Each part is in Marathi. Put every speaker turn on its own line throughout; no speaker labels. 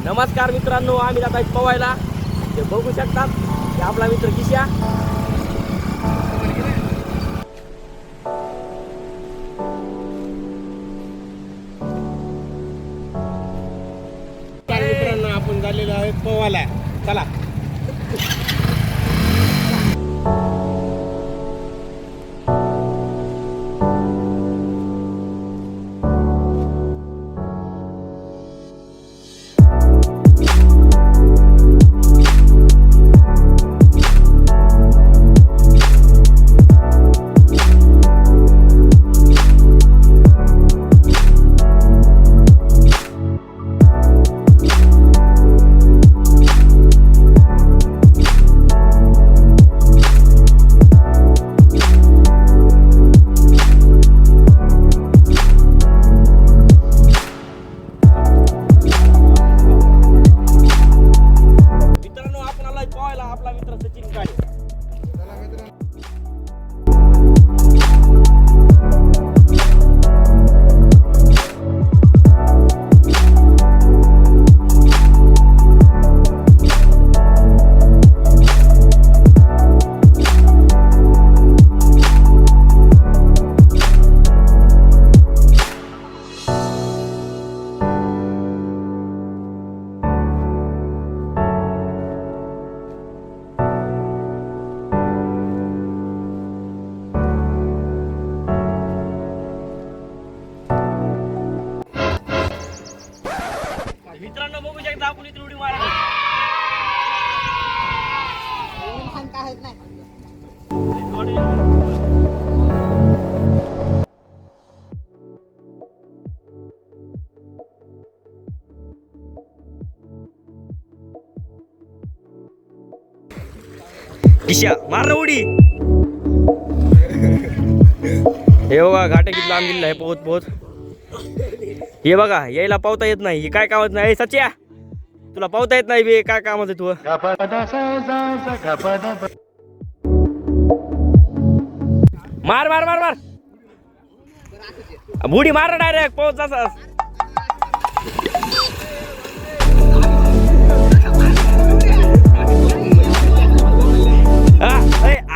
नमस्कार मित्रांनो, आम्ही जात आहे पवायला. ते बघू शकतात की आपला मित्र किशा.
मित्रांनो आपण झालेलो आहे पवायला. चला
आपला मित्र सचिन काळे. मित्रांनो बघू शकता आपण इथे उडी मारायला. किशा मार रे उडी. हे बघा घाटे किती लांब गेलेला आहे पोहत पोहत. हे बघा यायला पावता येत नाही. हे काय कामच नाही. सच्या तुला पावता येत नाही बे, काय कामच आहे तू. मार मार मार मार बुडी मार डायरेक्ट पाऊस जसा.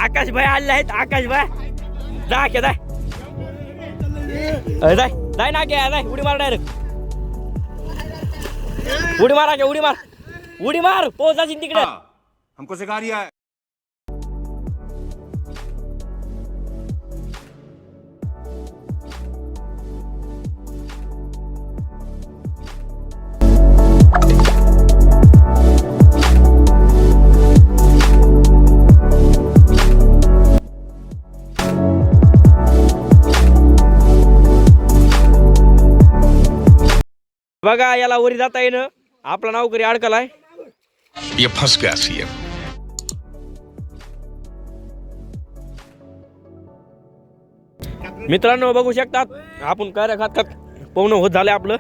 आकाश भाई आले आहेत. आकाश भाई जा के जाय जाय ना क्या जाय. उडी मार डायरेक्ट. उडी मारा क्या. उडी मार उडी मार पोहोचा तिकडे.
हमको सिखा रिया है.
बघा याला वरी जाता येणं. आपला नौकरी अडकलाय.
ये फंस गया सीएम.
मित्रांनो बघू शकतात आपण काय खात खात पाहुणं होत झालंय आपलं.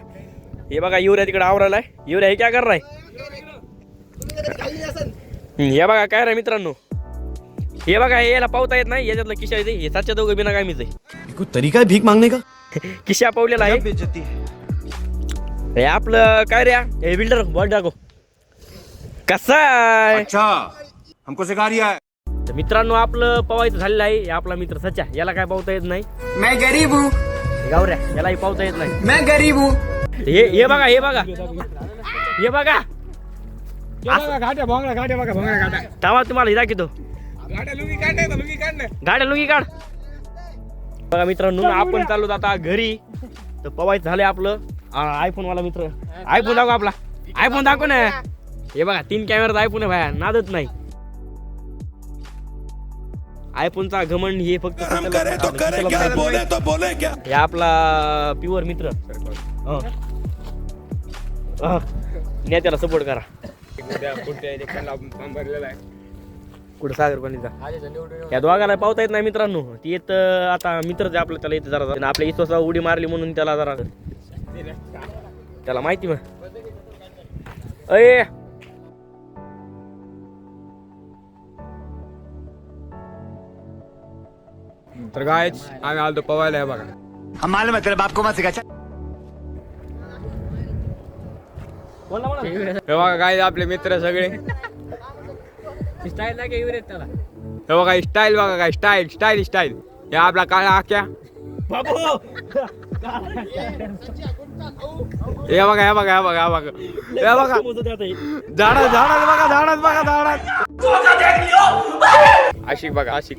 हे बघा युरिया तिकडे आवरायलाय. युरिया हे काय कर राय. हे बघा काय रे मित्रांनो. हे बघा याला पावता येत नाही. याच्यातलं किशा येते. हे सातच्या दोघं बिना कामीच आहे.
कोई तरीका है भीक मांगने का.
किशा पावलेला आहे. हे आपलं काय रे हे बिल्डर बॉल टाको कसा आहे.
अच्छा हमको सिखा रिया है.
तर मित्रांनो आपलं पवायचं झालेलं आहे. हे आपला मित्र सच्या. याला काय पावता येत नाही.
मैं गरीब हूँ.
गावऱ्या यालाही पावता येत नाही.
मैं गरीब हूँ.
हे बघा हे बघा हे बघा.
घाट्या भोंगळा घाट्या बघा भोंगळा घाट्या.
तावा तुम्हाला हिरा कितो
गाड्या लुंगी काढ.
गाड्या लुंगी काढ. बघा मित्रांनो आपण चाललो आता घरी. तर पवायचं झालंय आपलं. आयफोन वाला मित्र. आयफोन दाखव आपला. आयफोन दाखव ना. हे बघा 3 कॅमेराचा आयफोन आहे भाया. नादच नाही. आयफोनचा घमंड हे फक्त हे आपला प्युअर मित्र. नेत्याला सपोर्ट करा. कुठं सागर पाणीचा या दोघाला पावता येत नाही मित्रांनो. ती येत आता मित्रच आपलं. त्याला येते जरा. आपल्या इथं उडी मारली म्हणून त्याला जरा त्याला माहिती मग. अय
तर गायच आम्ही आलो पवायला. आहे बघा
हम मालूम है तेरे बाप को मत सिखा.
बोला बोला.
हे बघा काय आपले मित्र सगळे.
स्टाईल लागे युवरेज त्याला.
हे बघा स्टाईल बघा काय स्टाईल स्टाईल स्टाईल. हे आपला काळा आख्या.
बाबू
हे बघा हे बघा हे बघा हे बघा हे बघा झाडात झाडात बघा झाडात बघा झाडात. आशिक बघा आशिक.